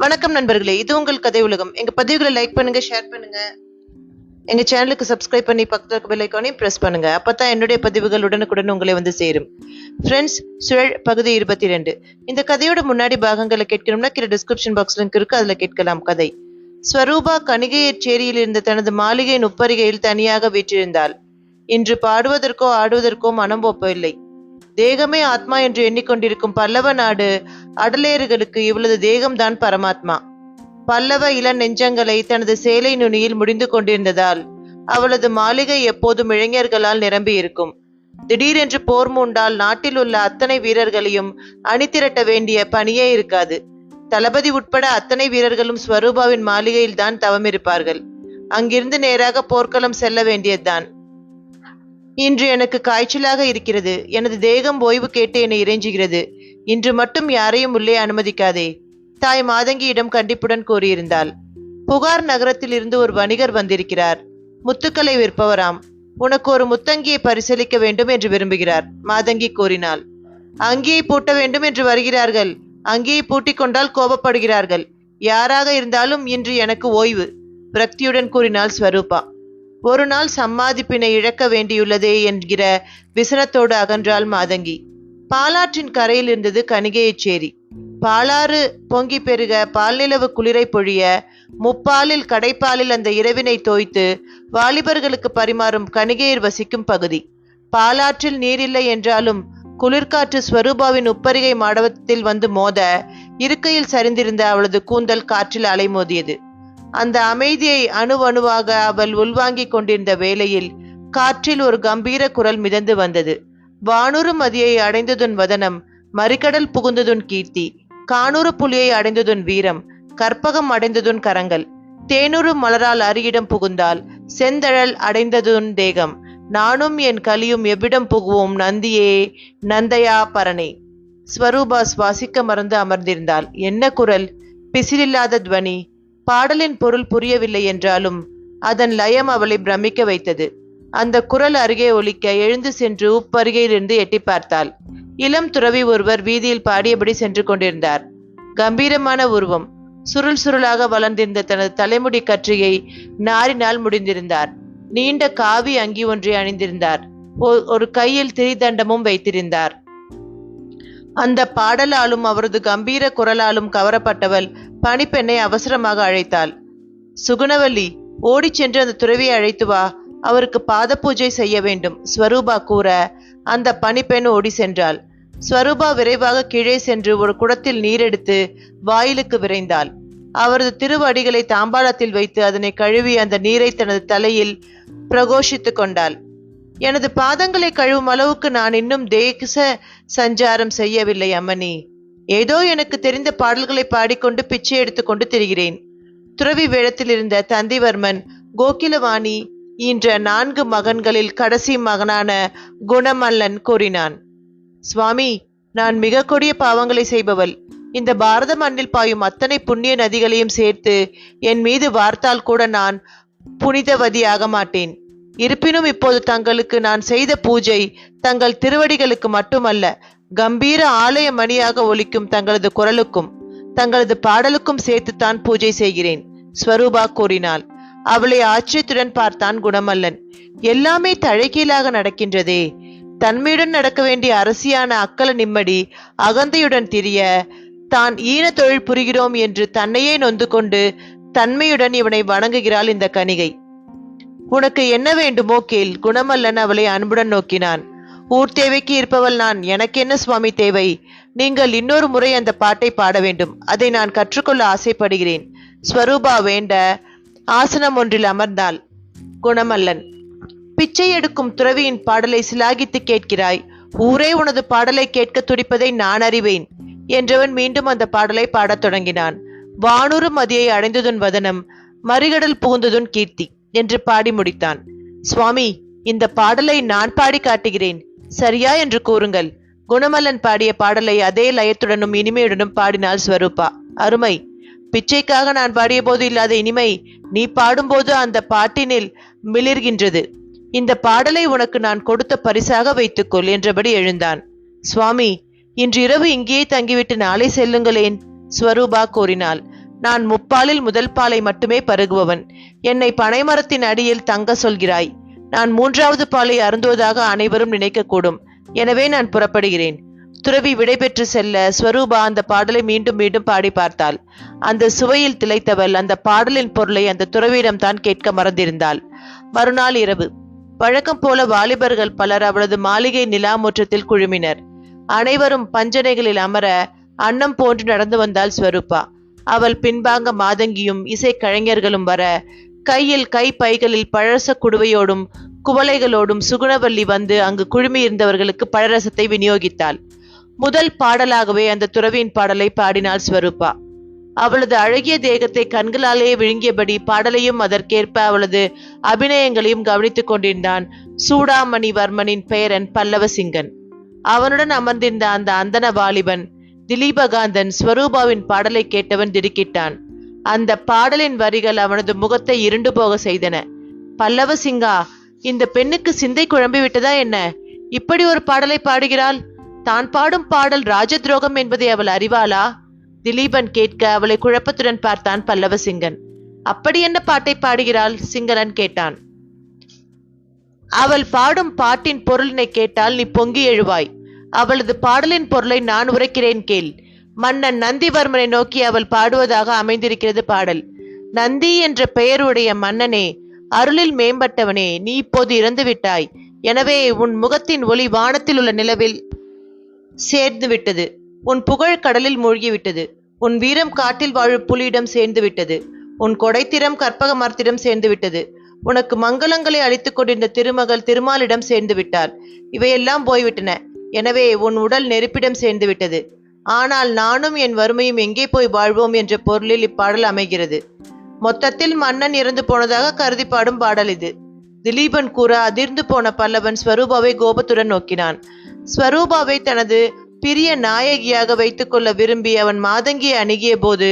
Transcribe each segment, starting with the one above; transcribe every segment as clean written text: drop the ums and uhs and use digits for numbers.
வணக்கம் நண்பர்களே, இது உங்கள் கதை உலகம். எங்க பதிவுகளை லைக் பண்ணுங்க, ஷேர் பண்ணுங்க. எங்க சேனலுக்கு சப்ஸ்கிரைப் பண்ணி பக்கத்துல இருக்க பெல் ஐகானையும் பிரஸ் பண்ணுங்க. அப்பதான் என்னுடைய பதிவுகள் உடனுக்குடன் உங்களை வந்து சேரும். ஃப்ரெண்ட்ஸ், சுழல் பகுதி 22. இந்த கதையோட முன்னாடி பாகங்களை கேட்கணும்னா கீழே டிஸ்கிரிப்ஷன் பாக்ஸ் லிங்க் இருக்கு, அதுல கேட்கலாம். கதை. ஸ்வரூபா கணிகையச்சேரியில் இருந்த தனது மாளிகையின் உப்பரிகையில் தனியாக வீற்றிருந்தாள். இன்று பாடுவதற்கோ ஆடுவதற்கோ மனம் ஒப்பவில்லை. தேகமே ஆத்மா என்று எண்ணிக்கொண்டிருக்கும் பல்லவ நாடு அடலேறுகளுக்கு இவளது தேகம்தான் பரமாத்மா. பல்லவ இள நெஞ்சங்களை தனது சேலை நுனியில் முடிந்து கொண்டிருந்ததால் அவளது மாளிகை எப்போதும் இளைஞர்களால் நிரம்பி இருக்கும். திடீரென்று போர் மூண்டால் நாட்டில் உள்ள அத்தனை வீரர்களையும் அணிதிரட்ட வேண்டிய பணியே இருக்காது. தளபதி உட்பட அத்தனை வீரர்களும் ஸ்வரூபாவின் மாளிகையில் தான் தவமிருப்பார்கள். அங்கிருந்து நேராக போர்க்களம் செல்ல வேண்டியதுதான். இன்று எனக்கு காய்ச்சலாக இருக்கிறது. எனது தேகம் ஓய்வு கேட்டு என்னை இறைஞ்சுகிறது. இன்று மட்டும் யாரையும் உள்ளே அனுமதிக்காதே, தாய் மாதங்கியிடம் கண்டிப்புடன் கூறியிருந்தாள். புகார் நகரத்தில் இருந்து ஒரு வணிகர் வந்திருக்கிறார். முத்துக்களை விற்பவராம். உனக்கு ஒரு முத்தங்கியை பரிசீலிக்க வேண்டும் என்று விரும்புகிறார், மாதங்கி கூறினாள். அங்கியை பூட்ட வேண்டும் என்று வருகிறார்கள். அங்கியை பூட்டிக் கொண்டால் கோபப்படுகிறார்கள். யாராக இருந்தாலும் இன்று எனக்கு ஓய்வு, விரக்தியுடன் கூறினாள் ஸ்வரூபா. ஒரு நாள் சம்மாதிப்பினை இழக்க வேண்டியுள்ளதே என்கிற விசனத்தோடு அகன்றாள் மாதங்கி. பாலாற்றின் கரையில் இருந்தது கணிகையச்சேரி. பாலாறு பொங்கி பெருக, பால்நிலவு குளிரை பொழிய, முப்பாலில் கடைப்பாலில் அந்த இரவினை தோய்த்து வாலிபர்களுக்கு பரிமாறும் கணிகையர் வசிக்கும் பகுதி. பாலாற்றில் நீரில்லை என்றாலும் குளிர்காற்று ஸ்வரூபாவின் உப்பரிகை மண்டபத்தில் வந்து மோத இருக்கையில் சரிந்திருந்த அவளது கூந்தல் காற்றில் அலைமோதியது. அந்த அமைதியை அணுவணுவாக அவள் உள்வாங்கிக் கொண்டிருந்த வேளையில் காற்றில் ஒரு கம்பீர குரல் மிதந்து வந்தது. வானூறு மதியை அடைந்ததுன் வதனம், மறிக்கடல் புகுந்ததுன் கீர்த்தி, கானூறு புலியை அடைந்ததுன் வீரம், கற்பகம் அடைந்ததுன் கரங்கள், தேனூறு மலரால் அரியிடம் புகுந்தால் செந்தழல் அடைந்ததுன் தேகம், நானும் என் கலியும் எவ்விடம் புகுவோம் நந்தியே நந்தையா பரணே. ஸ்வரூபா சுவாசிக்க மறந்து அமர்ந்திருந்தாள். என்ன குரல்! பிசிலில்லாத துவனி. பாடலின் பொருள் புரியவில்லை என்றாலும் அதன் லயம் அவளை பிரமிக்க வைத்தது. அந்த குரல் அருகே ஒலிக்க எழுந்து சென்று உப்பருகையிலிருந்து எட்டி பார்த்தாள். இளம் துறவி ஒருவர் வீதியில் பாடியபடி சென்று கொண்டிருந்தார். கம்பீரமான உருவம். சுருள் சுருளாக வளர்ந்திருந்த தனது தலைமுடி கற்றையை நாரினால் முடிந்திருந்தார். நீண்ட காவி அங்கி ஒன்றை அணிந்திருந்தார். ஒரு கையில் திரிதண்டமும் வைத்திருந்தார். அந்த பாடலாலும் அவரது கம்பீர குரலாலும் கவரப்பட்டவள் பணிப்பெண்ணை அவசரமாக அழைத்தாள். சுகுணவல்லி, ஓடிச் சென்று அந்த துறவியை அழைத்து வா, அவருக்கு பாத பூஜை செய்ய வேண்டும், ஸ்வரூபா கூற அந்த பணிப்பெண் ஓடி சென்றாள். ஸ்வரூபா விரைவாக கீழே சென்று ஒரு குடத்தில் நீர் எடுத்து வாயிலுக்கு விரைந்தாள். அவரது திருவடிகளை தாம்பாளத்தில் வைத்து அதனை கழுவி அந்த நீரை தனது தலையில் பிரகோஷித்து கொண்டாள். எனது பாதங்களை கழுவும் அளவுக்கு நான் இன்னும் தேச சஞ்சாரம் செய்யவில்லை அம்மணி. ஏதோ எனக்கு தெரிந்த பாடல்களை பாடிக்கொண்டு பிச்சை எடுத்துக்கொண்டு திரிகிறேன். துறவி வேடத்தில் இருந்த தந்திவர்மன் கோகிலவாணி என்ற 4 மகன்களில் கடைசி மகனான குணமல்லன் கூறினான். சுவாமி, நான் மிக கொடிய பாவங்களை செய்பவள். இந்த பாரத மண்ணில் பாயும் அத்தனை புண்ணிய நதிகளையும் சேர்த்து என் மீது வார்த்தால் கூட நான் புனிதவதியாக மாட்டேன். இருப்பினும் இப்போது தங்களுக்கு நான் செய்த பூஜை தங்கள் திருவடிகளுக்கு மட்டுமல்ல, கம்பீர ஆலய மணியாக ஒலிக்கும் தங்களது குரலுக்கும் தங்களது பாடலுக்கும் சேர்த்துத்தான் பூஜை செய்கிறேன், ஸ்வரூபா கூறினாள். அவளை ஆச்சரியத்துடன் பார்த்தான் குணமல்லன். எல்லாமே தழைக்கீழாக நடக்கின்றதே. தன்மையுடன் நடக்க வேண்டிய அரசியான அக்கல நிம்மடி அகந்தையுடன் திரிய, தான் ஈன தொழில் புரிகிறோம் என்று தன்னையே நொந்து கொண்டு தன்மையுடன் இவனை வணங்குகிறாள் இந்த கணிகை. உனக்கு என்ன வேண்டுமோ கேள், குணமல்லன் அவளை அன்புடன் நோக்கினான். ஊர் தேவைக்கு இருப்பவள் நான், எனக்கு என்ன சுவாமி தேவை? நீங்கள் இன்னொரு முறை அந்த பாட்டை பாட வேண்டும். அதை நான் கற்றுக்கொள்ள ஆசைப்படுகிறேன். ஸ்வரூபா வேண்ட ஆசனம் ஒன்றில் அமர்ந்தாள். குணமல்லன், பிச்சை எடுக்கும் துறவியின் பாடலை சிலாகித்து கேட்கிறாய். ஊரே உனது பாடலை கேட்க துடிப்பதை நான் அறிவேன் என்றவன் மீண்டும் அந்த பாடலை பாடத் தொடங்கினான். வானூறு மதியை அடைந்ததுன் வதனம், மறிகடல் புகுந்ததுன் கீர்த்தி என்று பாடி முடித்தான். சுவாமி, இந்த பாடலை நான் பாடி காட்டுகிறேன், சரியா என்று கூறுங்கள். குணமல்லன் பாடிய பாடலை அதே லயத்துடனும் இனிமையுடனும் பாடினாள் ஸ்வரூபா. அருமை! பிச்சைக்காக நான் பாடிய போது இல்லாத இனிமை நீ பாடும்போது அந்த பாட்டினில் மிளிர்கின்றது. இந்த பாடலை உனக்கு நான் கொடுத்த பரிசாக வைத்துக்கொள் என்றபடி எழுந்தான். சுவாமி, இன்று இரவு இங்கேயே தங்கிவிட்டு நாளை செல்லுங்களேன், ஸ்வரூபா கூறினாள். நான் முப்பாலில் முதல் பாலை மட்டுமே பருகுபவன். என்னை பனைமரத்தின் அடியில் தங்க சொல்கிறாய். நான் 3வது பாலை அருந்துவதாக அனைவரும் நினைக்கக்கூடும். எனவே நான் புறப்படுகிறேன். துறவி விடைபெற்று செல்ல ஸ்வரூபா அந்த பாடலை மீண்டும் மீண்டும் பாடி பார்த்தாள். அந்த சுவையில் திளைத்தவள் அந்த பாடலின் பொருளை அந்த துறவியிடம் தான் கேட்க மறந்திருந்தாள். மறுநாள் இரவு வழக்கம் போல வாலிபர்கள் பலர் அவளது மாளிகை நிலா முற்றத்தில் குழுமினர். அனைவரும் பஞ்சனைகளில் அமர அன்னம் போன்று நடந்து வந்தாள் ஸ்வரூபா. அவள் பின்பாங்க மாதங்கியும் இசை கலைஞர்களும் வர கையில் கை பைகளில் பழரச குடுவையோடும் குவளைகளோடும் சுகுணவல்லி வந்து அங்கு குழுமியிருந்தவர்களுக்கு பழரசத்தை விநியோகித்தாள். முதல் பாடலாகவே அந்த துறவியின் பாடலை பாடினாள் ஸ்வரூபா. அவளது அழகிய தேகத்தை கண்களாலேயே விழுங்கியபடி பாடலையும் அதற்கேற்ப அவளது அபிநயங்களையும் கவனித்துக் கொண்டிருந்தான் சூடாமணி வர்மனின் பெயரன் பல்லவசிங்கன். அவனுடன் அமர்ந்திருந்த அந்த அந்தன வாலிபன் திலீபகாந்தன் ஸ்வரூபாவின் பாடலை கேட்டவன் திடுக்கிட்டான். அந்த பாடலின் வரிகள் அவனது முகத்தை இருண்டு போக செய்தன. பல்லவசிங்கா, இந்த பெண்ணுக்கு சிந்தை குழம்பி விட்டதா என்ன? இப்படி ஒரு பாடலை பாடுகிறாள். தான் பாடும் பாடல் ராஜ துரோகம் என்பதை அவள் அறிவாளா? திலீபன் கேட்க அவளை குழப்பத்துடன் பார்த்தான் பல்லவசிங்கன். அப்படி என்ன பாட்டை பாடுகிறாள்? சிங்களன் கேட்டான். அவள் பாடும் பாட்டின் பொருளினை கேட்டால் நீ பொங்கி எழுவாய். அவளது பாடலின் பொருளை நான் உரைக்கிறேன் கேள். மன்னன் நந்திவர்மனை நோக்கி அவள் பாடுவதாக அமைந்திருக்கிறது பாடல். நந்தி என்ற பெயருடைய மன்னனே, அருளில் மேம்பட்டவனே, நீ இப்போது இறந்து விட்டாய். எனவே உன் முகத்தின் ஒளி வானத்தில் உள்ள நிலவில் சேர்ந்து விட்டது. உன் புகழ் கடலில் மூழ்கிவிட்டது. உன் வீரம் காட்டில் வாழும் புலியிடம் சேர்ந்து விட்டது. உன் கொடைத்திறம் கற்பக மரத்திடம் சேர்ந்து விட்டது. உனக்கு மங்களங்களை அளித்துக் கொண்டிருந்த திருமகள் திருமாலிடம் சேர்ந்து விட்டார். இவையெல்லாம் போய்விட்டன. எனவே உன் உடல் நெருப்பிடம் சேர்ந்து விட்டது. ஆனால் நானும் என் வறுமையும் எங்கே போய் வாழ்வோம் என்ற பொருளில் இப்பாடல் அமைகிறது. மொத்தத்தில் மன்னன் இறந்து போனதாக கருதி பாடும் பாடல் இது. திலீபன் கூற அதிர்ந்து போன பல்லவன் ஸ்வரூபாவை கோபத்துடன் நோக்கினான். ஸ்வரூபாவை தனது பிரிய நாயகியாக வைத்துக் கொள்ள விரும்பி அவன் மாதங்கியை அணுகிய போது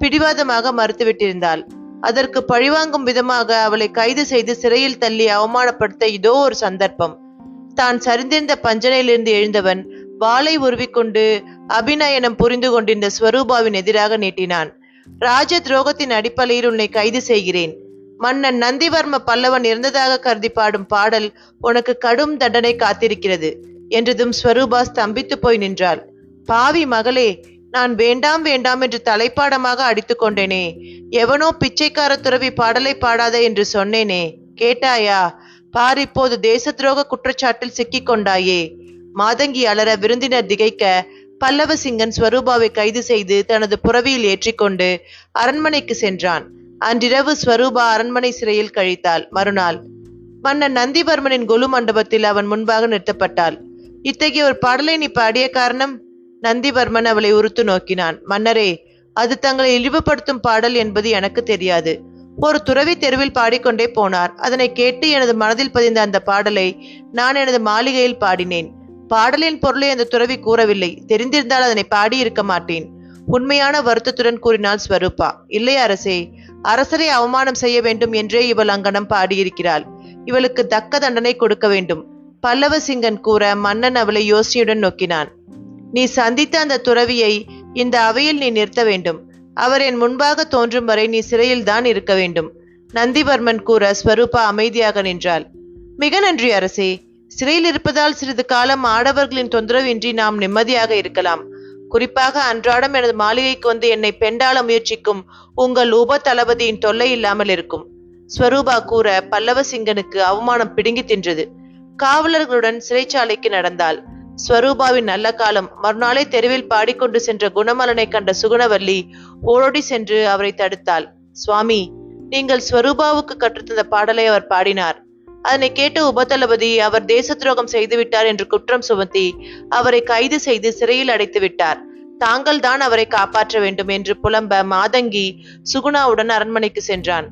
பிடிவாதமாக மறுத்துவிட்டிருந்தாள். அதற்கு பழிவாங்கும் விதமாக அவளை கைது செய்து சிறையில் தள்ளி அவமானப்படுத்த இதோ ஒரு சந்தர்ப்பம். தான் சரிந்திருந்த பஞ்சனையிலிருந்து எழுந்தவன் வாளை உருவிக்கொண்டு அபிநயனம் புரிந்து கொண்டிருந்த ஸ்வரூபாவின் எதிராக நீட்டினான். ராஜ துரோகத்தின் அடிப்படையில் உன்னை கைது செய்கிறேன். மன்னன் நந்திவர்ம பல்லவன் இறந்ததாக கருதி பாடும் பாடல் உனக்கு கடும் தண்டனை காத்திருக்கிறது என்றதும் ஸ்வரூபா ஸ்தம்பித்து போய் நின்றாள். பாவி மகளே, நான் வேண்டாம் வேண்டாம் என்று தலைப்பாடமாக அடித்து கொண்டேனே. எவனோ பிச்சைக்கார துறவி பாடலை பாடாத என்று சொன்னேனே, கேட்டாயா? பார், இப்போது தேச துரோக குற்றச்சாட்டில் சிக்கிக் கொண்டாயே. மாதங்கி அலற விருந்தினர் திகைக்க பல்லவசிங்கன் ஸ்வரூபாவை கைது செய்து தனது புறவியில் ஏற்றிக்கொண்டு அரண்மனைக்கு சென்றான். அன்றிரவு ஸ்வரூபா அரண்மனை சிறையில் கழித்தாள். மறுநாள் மன்னன் நந்திவர்மனின் கொலு மண்டபத்தில் அவன் முன்பாக நிறுத்தப்பட்டாள். இத்தகைய ஒரு பாடலை நீ பாடிய காரணம்? நந்திவர்மன் அவளை உறுத்து நோக்கினான். மன்னரே, அது தங்களை இழிவுபடுத்தும் பாடல் என்பது எனக்கு தெரியாது. ஒரு துறவி தெருவில் பாடிக்கொண்டே போனார். அதனை கேட்டு எனது மனதில் பதிந்த அந்த பாடலை நான் எனது மாளிகையில் பாடினேன். பாடலின் பொருளை அந்த துறவி கூறவில்லை. தெரிந்திருந்தால் அதனை பாடியிருக்க மாட்டேன். உண்மையான வருத்தத்துடன் கூறினாள் ஸ்வரூபா. இல்லை அரசே, அரசரை அவமானம் செய்ய வேண்டும் என்றே இவள் அங்கனம் பாடியிருக்கிறாள். இவளுக்கு தக்க தண்டனை கொடுக்க வேண்டும். பல்லவசிங்கன் கூற மன்னன் அவளை யோசனையுடன் நோக்கினான். நீ சந்தித்த அந்த துறவியை இந்த அவையில் நீ நிறுத்த வேண்டும். அவர் என் முன்பாக தோன்றும் வரை நீ சிறையில் தான் இருக்க வேண்டும். நந்திவர்மன் கூற ஸ்வரூபா அமைதியாக நின்றாள். மிக நன்றி அரசே. சிறையில் இருப்பதால் சிறிது காலம் ஆடவர்களின் தொந்தரவின்றி நாம் நிம்மதியாக இருக்கலாம். குறிப்பாக அன்றாடம் எனது மாளிகைக்கு வந்து என்னை பெண்டாள முயற்சிக்கும் உங்கள் உப தளபதியின் தொல்லை இல்லாமல் இருக்கும். ஸ்வரூபா கூற பல்லவசிங்கனுக்கு அவமானம் பிடுங்கி தின்றது. காவலர்களுடன் சிறைச்சாலைக்கு நடந்தாள். ஸ்வரூபாவின் நல்ல காலம். மறுநாளை தெருவில் பாடிக்கொண்டு சென்ற குணமலனை கண்ட சுகுணவல்லி ஓடோடி சென்று அவரை தடுத்தாள். சுவாமி, நீங்கள் ஸ்வரூபாவுக்கு கற்றுத்தந்த பாடலை அவர் பாடினார். அதனை கேட்ட உபதளபதி அவர் தேச துரோகம் செய்துவிட்டார் என்று குற்றம் சுமத்தி அவரை கைது செய்து சிறையில் அடைத்து விட்டார். தாங்கள் தான் அவரை காப்பாற்ற வேண்டும் என்று புலம்ப மாதங்கி சுகுணாவுடன் அரண்மனைக்கு சென்றான்.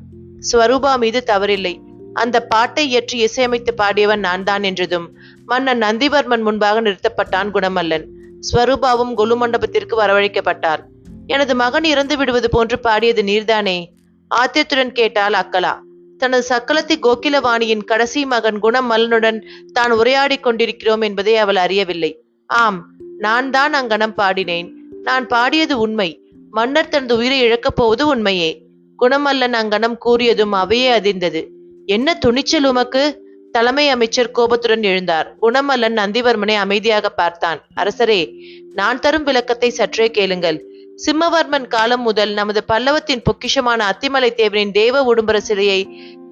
ஸ்வரூபா மீது தவறில்லை. அந்த பாட்டை இயற்றி இசையமைத்து பாடியவன் நான் தான் என்றதும் மன்னன் நந்திவர்மன் முன்பாக நிறுத்தப்பட்டான் குணமல்லன். ஸ்வரூபாவும் கொலு மண்டபத்திற்கு வரவழைக்கப்பட்டார். எனது மகன் இறந்து விடுவது போன்று பாடியது நீர்தானே? ஆத்திரத்துடன் கேட்டாள் அக்கலா. தனது சக்கலத்தி கோகிலவாணியின் கடைசி மகன் குணமல்லனுடன் தான் உரையாடி கொண்டிருக்கிறோம் என்பதை அவள் அறியவில்லை. ஆம், நான் தான் அங்கனம் பாடினேன். நான் பாடியது உண்மை. மன்னர் தனது உயிரை இழக்கப் போவது உண்மையே. குணமல்லன் அங்கனம் கூறியதும் அவையே அதிர்ந்தது. என்ன துணிச்சல் உமக்கு? தலைமை அமைச்சர் கோபத்துடன் எழுந்தார். குணமல்லன் நந்திவர்மனை அமைதியாக பார்த்தான். அரசரே, நான் தரும் விளக்கத்தை சற்றே கேளுங்கள். சிம்மவர்மன் காலம் முதல் நமது பல்லவத்தின் பொக்கிஷமான அத்திமலை தேவனின் தேவ உடும்பர சிலையை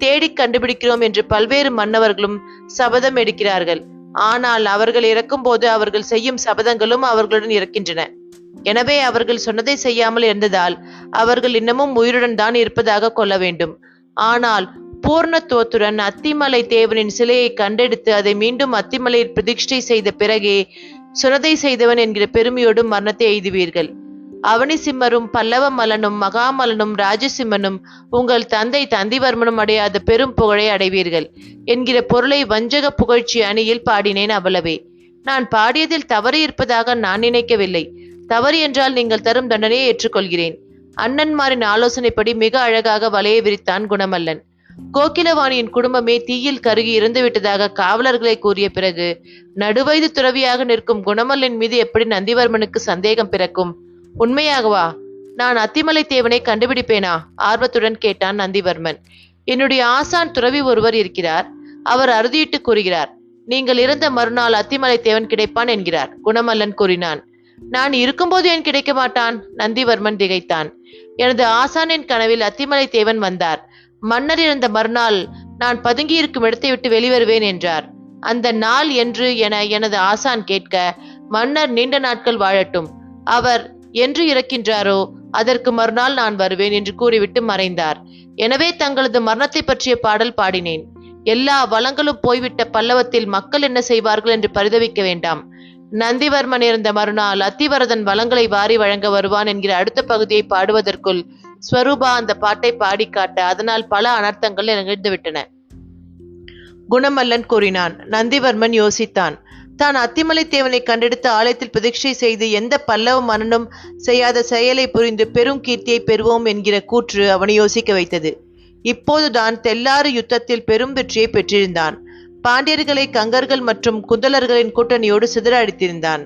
தேடி கண்டுபிடிக்கிறோம் என்று பல்வேறு மன்னவர்களும் சபதம் எடுக்கிறார்கள். ஆனால் அவர்கள் இறக்கும் போது அவர்கள் செய்யும் சபதங்களும் அவர்களுடன் இருக்கின்றன. எனவே அவர்கள் சொன்னதை செய்யாமல் இருந்ததால் அவர்கள் இன்னமும் உயிருடன் தான் இருப்பதாக கொள்ள வேண்டும். ஆனால் பூர்ணத்துவத்துடன் அத்திமலை தேவனின் சிலையை கண்டெடுத்து அதை மீண்டும் அத்திமலையில் பிரதிஷ்டை செய்த பிறகே சுனதை செய்தவன் என்கிற பெருமையோடு மரணத்தை எய்துவீர்கள். அவனிசிம்மரும் பல்லவ மலனும் மகாமலனும் ராஜசிம்மனும் உங்கள் தந்தை தந்திவர்மனும் அடையாத பெரும் புகழை அடைவீர்கள் என்கிற பொருளை வஞ்சக புகழ்ச்சி அணியில் பாடினேன். அவ்வளவே. நான் பாடியதில் தவறு இருப்பதாக நான் நினைக்கவில்லை. தவறு என்றால் நீங்கள் தரும் தண்டனையை ஏற்றுக்கொள்கிறேன். அண்ணன்மாரின் ஆலோசனைப்படி மிக அழகாக வலையை விரித்தான் குணமல்லன். கோகிலவாணியின் குடும்பமே தீயில் கருகி இறந்துவிட்டதாக காவலர்களை கூறிய பிறகு நடுவயது துறவியாக நிற்கும் குணமல்லன் மீது எப்படி நந்திவர்மனுக்கு சந்தேகம் பிறக்கும்? உண்மையாகவா? நான் அத்திமலை தேவனை கண்டுபிடிப்பேனா? ஆர்வத்துடன் கேட்டான் நந்திவர்மன். என்னுடைய ஆசான் துறவி ஒருவர் இருக்கிறார். அவர் அறுதியிட்டு கூறுகிறார், நீங்கள் இறந்த மறுநாள் அத்திமலை தேவன் கிடைப்பான் என்கிறார். குணமல்லன் கூறினான். நான் இருக்கும்போது ஏன் கிடைக்க மாட்டான்? நந்திவர்மன் திகைத்தான். எனது ஆசானின் கனவில் அத்திமலை தேவன் வந்தார். மன்னர் இறந்த மறுநாள் நான் பதுங்கியிருக்கும் இடத்தை விட்டு வெளிவருவேன் என்றார். அந்த நாள் என்று என எனது ஆசான் கேட்க, மன்னர் நீண்ட நாட்கள் வாழட்டும், அவர் என்று இறக்கின்றாரோ அதற்கு மறுநாள் நான் வருவேன் என்று கூறிவிட்டு மறைந்தார். எனவே தங்களது மரணத்தை பற்றிய பாடல் பாடினேன். எல்லா வளங்களும் போய்விட்ட பல்லவத்தில் மக்கள் என்ன செய்வார்கள் என்று பரிதவிக்க வேண்டாம். நந்திவர்மன் இருந்த மறுநாள் அத்திவரதன் வளங்களை வாரி வழங்க வருவான் என்கிற அடுத்த பகுதியை பாடுவதற்குள் ஸ்வரூபா அந்த பாட்டை பாடி காட்ட அதனால் பல அனர்த்தங்கள் நிகழ்ந்துவிட்டன. குணமல்லன் கூறினான். நந்திவர்மன் யோசித்தான். தான் அத்திமலை தேவனை கண்டெடுத்து ஆலயத்தில் பிரதிஷ்டை செய்து எந்த பல்லவ மன்னனும் செய்யாத செயலை புரிந்து பெரும் கீர்த்தியை பெறுவோம் என்கிற கூற்று அவனை யோசிக்க வைத்தது. இப்போதுதான் தெல்லாறு யுத்தத்தில் பெரும் வெற்றியை பெற்றிருந்தான். பாண்டியர்களை கங்கர்கள் மற்றும் குந்தலர்களின் கூட்டணியோடு சிதற அடித்திருந்தான்.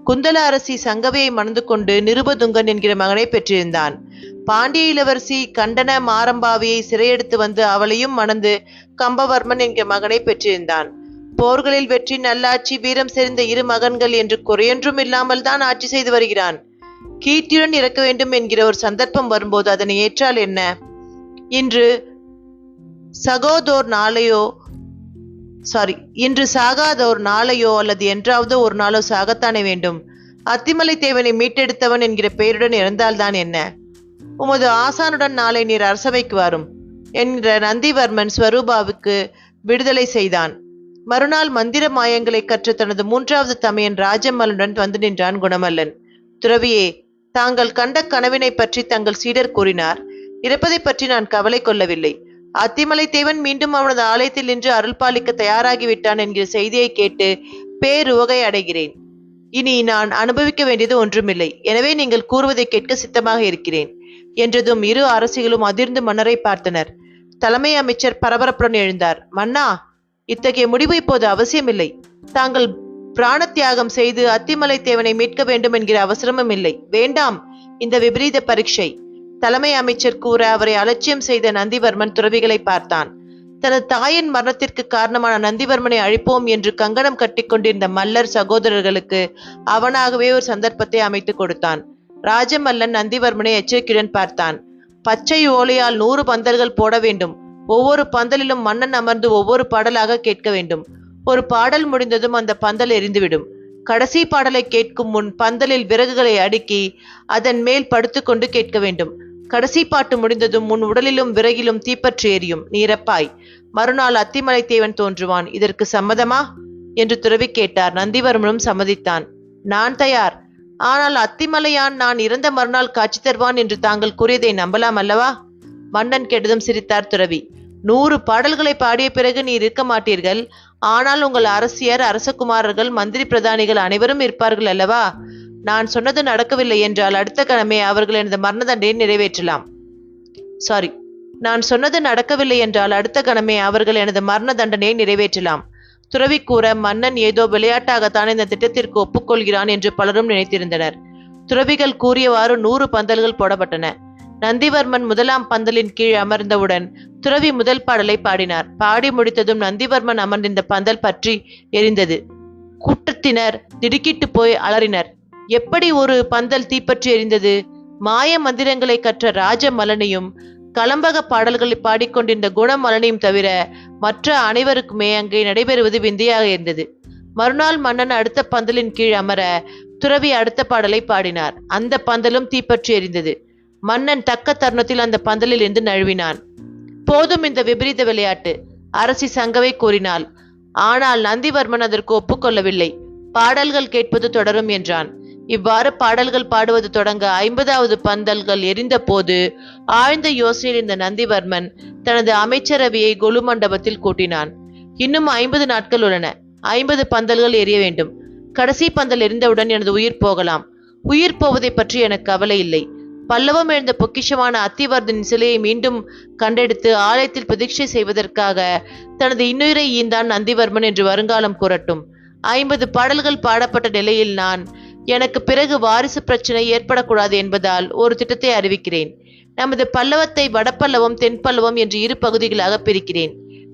குந்தல அரசி சங்கவையை மணந்து கொண்டு நிருபதுங்கன் என்கிற மகனை பெற்றிருந்தான். பாண்டிய இளவரசி கண்டன மாரம்பாவியை சிறையெடுத்து வந்து அவளையும் மணந்து கம்பவர்மன் என்கிற மகனை பெற்றிருந்தான். போர்களில் வெற்றி, நல்லாட்சி, வீரம் செறிந்த இரு மகன்கள் என்று குறையொன்றும் இல்லாமல் தான் ஆட்சி செய்து வருகிறான். கீர்த்தியுடன் இறக்க வேண்டும் என்கிற ஒரு சந்தர்ப்பம் வரும்போது அதனை ஏற்றால் என்ன? இன்று சாகாதோர் நாளையோ அல்லது என்றாவது ஒரு நாளோ சாகத்தானே வேண்டும். அத்திமலை தேவனை மீட்டெடுத்தவன் என்கிற பெயருடன் இறந்தால்தான் என்ன? உமது ஆசானுடன் நாளை நீர் அரசவைக்கு வரும் என்கிற நந்திவர்மன் ஸ்வரூபாவுக்கு விடுதலை செய்தான். மறுநாள் மந்திர மாயங்களை கற்ற தனது மூன்றாவது தமையன் ராஜமலனுடன் வந்து நின்றான் குணமல்லன். துறவியே, தாங்கள் கண்ட கனவினை பற்றி தங்கள் சீடர் கூறினார். இறப்பதை பற்றி நான் கவலை கொள்ளவில்லை. அத்திமலை தேவன் மீண்டும் அவனது ஆலயத்தில் நின்று அருள் பாலிக்க தயாராகிவிட்டான் என்கிற செய்தியை கேட்டு பேருவகை அடைகிறேன். இனி நான் அனுபவிக்க வேண்டியது ஒன்றுமில்லை. எனவே நீங்கள் கூறுவதை கேட்க சித்தமாக இருக்கிறேன் என்றதும் இரு அரசிகளும் அதிர்ந்து மன்னரை பார்த்தனர். தலைமை அமைச்சர் பரபரப்புடன் எழுந்தார். மன்னா, இத்தகைய முடிவு இப்போது அவசியமில்லை. தாங்கள் பிராண தியாகம் செய்து அத்திமலை தேவனை மீட்க வேண்டும் என்கிற அவசரமும் இல்லை. வேண்டாம் இந்த விபரீத பரீட்சை. தலைமை அமைச்சர் கூற அவரை அலட்சியம் செய்த நந்திவர்மன் துறவிகளை பார்த்தான். தனது தாயின் மரணத்திற்கு காரணமான நந்திவர்மனை அழிப்போம் என்று கங்கணம் கட்டி கொண்டிருந்த மல்லர் சகோதரர்களுக்கு அவனாகவே ஒரு சந்தர்ப்பத்தை அமைத்துக் கொடுத்தான். ராஜமல்லன் நந்திவர்மனை எச்சரிக்கையுடன் பார்த்தான். பச்சை ஓலையால் 100 பந்தல்கள் போட வேண்டும். ஒவ்வொரு பந்தலிலும் மன்னன் அமர்ந்து ஒவ்வொரு பாடலாக கேட்க வேண்டும். ஒரு பாடல் முடிந்ததும் அந்த பந்தல் எரிந்துவிடும். கடைசி பாடலை கேட்கும் முன் பந்தலில் விறகுகளை அடுக்கி அதன் மேல் படுத்துக்கொண்டு கேட்க வேண்டும். கடைசி பாட்டு முடிந்ததும் உன் உடலிலும் விறகிலும் தீப்பற்றி எரியும். நீரப்பாய். மறுநாள் அத்திமலை தேவன் தோன்றுவான். இதற்கு சம்மதமா என்று துறவி கேட்டார். நந்திவர்மனும் சம்மதித்தான். நான் தயார். ஆனால் அத்திமலையான் நான் இறந்த மறுநாள் காட்சி தருவான் என்று தாங்கள் கூறியதை நம்பலாம் அல்லவா? மன்னன் கெடுதும் சிரித்தார் துறவி. 100 பாடல்களை பாடிய பிறகு நீர் இருக்க மாட்டீர்கள். ஆனால் உங்கள் அரசியர், அரசகுமாரர்கள், மந்திரி பிரதானிகள் அனைவரும் இருப்பார்கள் அல்லவா? நான் சொன்னது நடக்கவில்லை என்றால் அடுத்த கணமே அவர்கள் எனது மரண தண்டனையை நிறைவேற்றலாம். நான் சொன்னது நடக்கவில்லை என்றால் அடுத்த கணமே அவர்கள் எனது மரண தண்டனையை நிறைவேற்றலாம். துறவி கூற மன்னன் ஏதோ விளையாட்டாகத்தான் இந்த திட்டத்திற்கு ஒப்புக்கொள்கிறான் என்று பலரும் நினைத்திருந்தனர். துறவிகள் கூறியவாறு 100 பந்தல்கள் போடப்பட்டன. நந்திவர்மன் முதலாம் பந்தலின் கீழ் அமர்ந்தவுடன் துறவி முதல் பாடலை பாடினார். பாடி முடித்ததும் நந்திவர்மன் அமர்ந்திருந்த பந்தல் பற்றி எரிந்தது. கூட்டத்தினர் திடுக்கிட்டு போய் அலறினர். எப்படி ஒரு பந்தல் தீப்பற்றி எரிந்தது? மாய மந்திரங்களை கற்ற ராஜ மலனையும் கலம்பக பாடல்களை பாடிக்கொண்டிருந்த குணமலனையும் தவிர மற்ற அனைவருக்குமே அங்கே நடைபெறுவது விந்தையாக இருந்தது. மறுநாள் மன்னன் அடுத்த பந்தலின் கீழ் அமர துறவி அடுத்த பாடலை பாடினார். அந்த பந்தலும் தீப்பற்றி எரிந்தது. மன்னன் தக்க தருணத்தில் அந்த பந்தலில் இருந்து நழுவினான். போதும் இந்த விபரீத விளையாட்டு, அரசி சங்கவை கூறினாள். ஆனால் நந்திவர்மன் அதற்கு ஒப்புக்கொள்ளவில்லை. பாடல்கள் கேட்பது தொடரும் என்றான். இவ்வாறு பாடல்கள் பாடுவது தொடங்க 50வது பந்தல்கள் எரிந்த போது ஆழ்ந்த யோசனையில் இருந்த நந்திவர்மன் தனது அமைச்சரவையை கொலு மண்டபத்தில் கூட்டினான். இன்னும் 50 நாட்கள் உள்ளன. 50 பந்தல்கள் எரிய வேண்டும். கடைசி பந்தல் எரிந்தவுடன் எனது உயிர் போகலாம். உயிர் போவதை பற்றி எனக்கு கவலை இல்லை. பல்லவம் எழுந்த பொக்கிஷமான அத்திவர்தனின் சிலையை மீண்டும் கண்டெடுத்து ஆலயத்தில் பிரதிஷ்டை செய்வதற்காக தனது இன்னுயிரை ஈந்தான் நந்திவர்மன் என்று வருங்காலம் கூறட்டும். 50 பாடல்கள் பாடப்பட்ட நிலையில் நான் எனக்கு பிறகு வாரிசு பிரச்சனை ஏற்படக்கூடாது என்பதால் ஒரு திட்டத்தை அறிவிக்கிறேன். நமது பல்லவத்தை வடபல்லவம் தென்பல்லவம் என்று 2 பகுதிகளாக பிரிக்கிறேன்.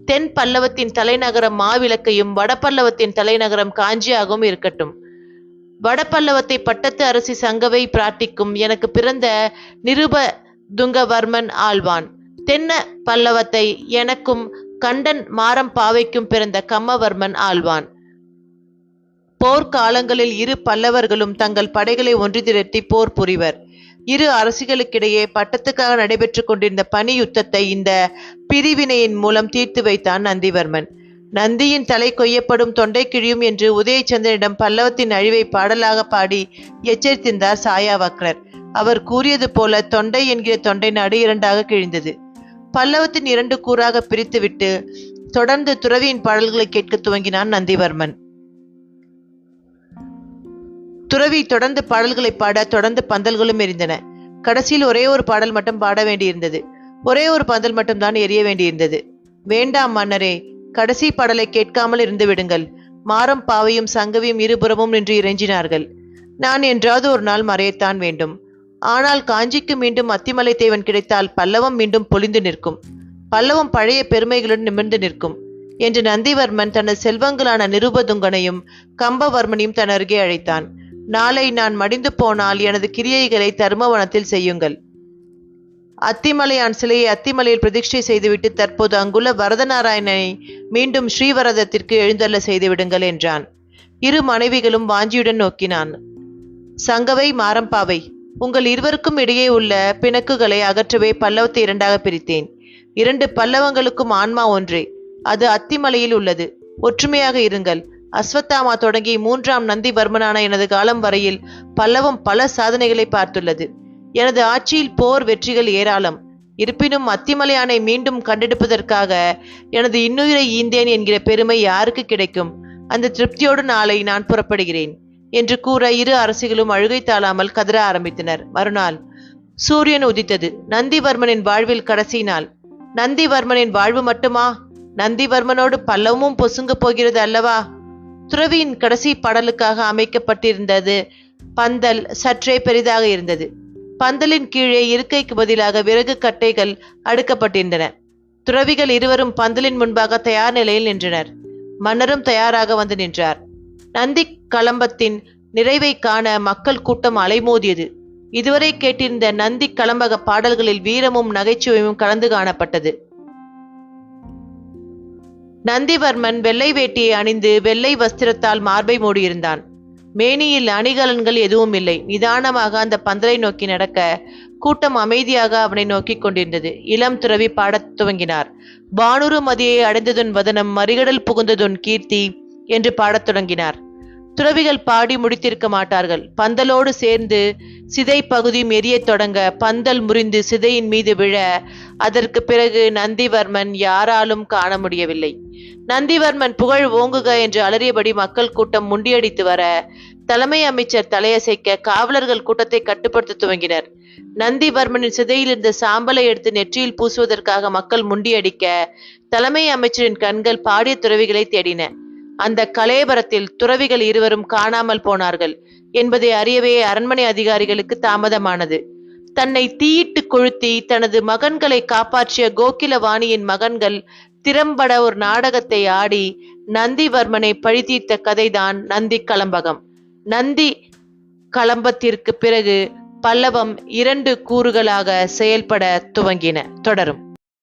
தென் பல்லவத்தின் தலைநகரம் மாவிளக்கையும் வடபல்லவத்தின் தலைநகரம் காஞ்சியாகவும் இருக்கட்டும். வடபல்லவத்தை பட்டத்து அரசி சங்கவை பிரார்த்திக்கும் எனக்கு பிறந்த நிருபதுங்கவர்மன் ஆழ்வான். தென்ன பல்லவத்தை எனக்கும் கண்டன் மாரம் பாவைக்கும் பிறந்த கம்மவர்மன் ஆழ்வான். போர்க்காலங்களில் 2 பல்லவர்களும் தங்கள் படைகளை ஒன்று திரட்டி போர் புரிவர். 2 அரசிகளுக்கிடையே பட்டத்துக்காக நடைபெற்று கொண்டிருந்த பனி யுத்தத்தை இந்த பிரிவினையின் மூலம் தீர்த்து வைத்தான் நந்திவர்மன். நந்தியின் தலை கொய்யப்படும், தொண்டை கிழியும் என்று உதயச்சந்திரனிடம் பல்லவத்தின் அழிவை பாடலாக பாடி எச்சரித்திருந்தார் சாயாவக்ரர். அவர் கூறியது போல தொண்டை என்கிற தொண்டை நாடு 2ஆக கிழிந்தது. பல்லவத்தின் 2 கூறாக பிரித்துவிட்டு தொடர்ந்து துறவியின் பாடல்களை கேட்க துவங்கினான் நந்திவர்மன். துறவி தொடர்ந்து பாடல்களை பாட தொடர்ந்து பந்தல்களும் எரிந்தன. கடைசியில் ஒரே ஒரு பாடல் மட்டும் பாட வேண்டியிருந்தது. ஒரே ஒரு பந்தல் மட்டும்தான் எரிய வேண்டியிருந்தது. வேண்டாம் மன்னரே, கடைசி பாடலை கேட்காமல் இருந்து விடுங்கள். மாரம் பாவையும் சங்கவியும் இருபுறமும் நின்று இறைஞ்சினார்கள். நான் என்றாவது ஒரு நாள் மறையத்தான் வேண்டும். ஆனால் காஞ்சிக்கு மீண்டும் அத்திமலை தேவன் கிடைத்தால் பல்லவம் மீண்டும் பொலிந்து நிற்கும். பல்லவம் பழைய பெருமைகளுடன் நிமிர்ந்து நிற்கும் என்று நந்திவர்மன் தனது செல்வங்களான நிருபதுங்கனையும் கம்பவர்மனையும் தன் அருகே அழைத்தான். நாளை நான் மடிந்து போனால் எனது கிரியைகளை தர்மவனத்தில் செய்யுங்கள். அத்திமலையான் சிலையை அத்திமலையில் பிரதிஷ்டை செய்துவிட்டு தற்போது அங்குள்ள வரதநாராயணனை மீண்டும் ஸ்ரீவரதத்திற்கு எழுந்தள்ள செய்துவிடுங்கள் என்றான். 2 மனைவிகளும் வாஞ்சியுடன் நோக்கினான். சங்கவை, மாரம்பாவை, உங்கள் இருவருக்கும் இடையே உள்ள பிணக்குகளை அகற்றவே பல்லவத்தை 2ஆக பிரித்தேன். 2 பல்லவங்களுக்கும் ஆன்மா ஒன்றே. அது அத்திமலையில் உள்ளது. ஒற்றுமையாக இருங்கள். அஸ்வத்தாமா தொடங்கி 3ஆம் நந்திவர்மனான எனது காலம் வரையில் பல்லவம் பல சாதனைகளை பார்த்துள்ளது. எனது ஆட்சியில் போர் வெற்றிகள் ஏராளம். இருப்பினும் அத்திமலையானை மீண்டும் கண்டெடுப்பதற்காக எனது இன்னுயிரை ஈந்தேன் என்கிற பெருமை யாருக்கு கிடைக்கும்? அந்த திருப்தியோடு நாளை நான் புறப்படுகிறேன் என்று கூற 2 அரசிகளும் அழுகை தாழாமல் கதற ஆரம்பித்தனர். மறுநாள் சூரியன் உதித்தது. நந்திவர்மனின் வாழ்வில் கடைசி நாள். நந்திவர்மனின் வாழ்வு மட்டுமா? நந்திவர்மனோடு பல்லவமும் பொசுங்க போகிறது அல்லவா? துறவியின் கடைசி பாடலுக்காக அமைக்கப்பட்டிருந்தது பந்தல் சற்றே பெரிதாக இருந்தது. பந்தலின் கீழே இருக்கைக்கு பதிலாக விறகு கட்டைகள் அடுக்கப்பட்டிருந்தன. துறவிகள் இருவரும் பந்தலின் முன்பாக தயார் நிலையில் நின்றனர். மன்னரும் தயாராக வந்து நின்றார். நந்தி கலம்பத்தின் நிறைவை காண மக்கள் கூட்டம் அலைமோதியது. இதுவரை கேட்டிருந்த நந்தி கலம்பக பாடல்களில் வீரமும் நகைச்சுவையும் கலந்து காணப்பட்டது. நந்திவர்மன் வெள்ளை வேட்டியை அணிந்து வெள்ளை வஸ்திரத்தால் மார்பை மூடியிருந்தான். மேனியில் அணிகலன்கள் எதுவும் இல்லை. நிதானமாக அந்த பந்தலை நோக்கி நடக்க கூட்டம் அமைதியாக அவனை நோக்கி கொண்டிருந்தது. இளம் துறவி பாடத் துவங்கினார். வானுரு மதியை அடைந்ததுன் வதனம் மறிகடல் புகுந்ததுன் கீர்த்தி என்று பாடத் தொடங்கினார். துறவிகள் பாடி முடித்திருக்க மாட்டார்கள். பந்தலோடு சேர்ந்து சிதை பகுதி எரியத் தொடங்க பந்தல் முறிந்து சிதையின் மீது விழ அதற்கு பிறகு நந்திவர்மன் யாராலும் காண முடியவில்லை. நந்திவர்மன் புகழ் ஓங்குக என்று அலறியபடி மக்கள் கூட்டம் முண்டியடித்து வர தலைமை அமைச்சர் தலையசைக்க காவலர்கள் கூட்டத்தை கட்டுப்படுத்த துவங்கினர். நந்திவர்மனின் சிதையில் இருந்த சாம்பலை எடுத்து நெற்றியில் பூசுவதற்காக மக்கள் முண்டியடிக்க தலைமை அமைச்சரின் கண்கள் பாடிய துறவிகளை தேடின. அந்த கலேபரத்தில் துறவிகள் இருவரும் காணாமல் போனார்கள் என்பதை அறியவே அரண்மனை அதிகாரிகளுக்கு தாமதமானது. தன்னை தீயிட்டு கொளுத்தி தனது மகன்களை காப்பாற்றிய கோகிலவாணியின் மகன்கள் திறம்பட ஒரு நாடகத்தை ஆடி நந்திவர்மனை பழிதீர்த்த கதைதான் நந்தி கலம்பகம். நந்தி கலம்பத்திற்கு பிறகு பல்லவம் 2 கூறுகளாக செயல்பட துவங்கின. தொடரும்.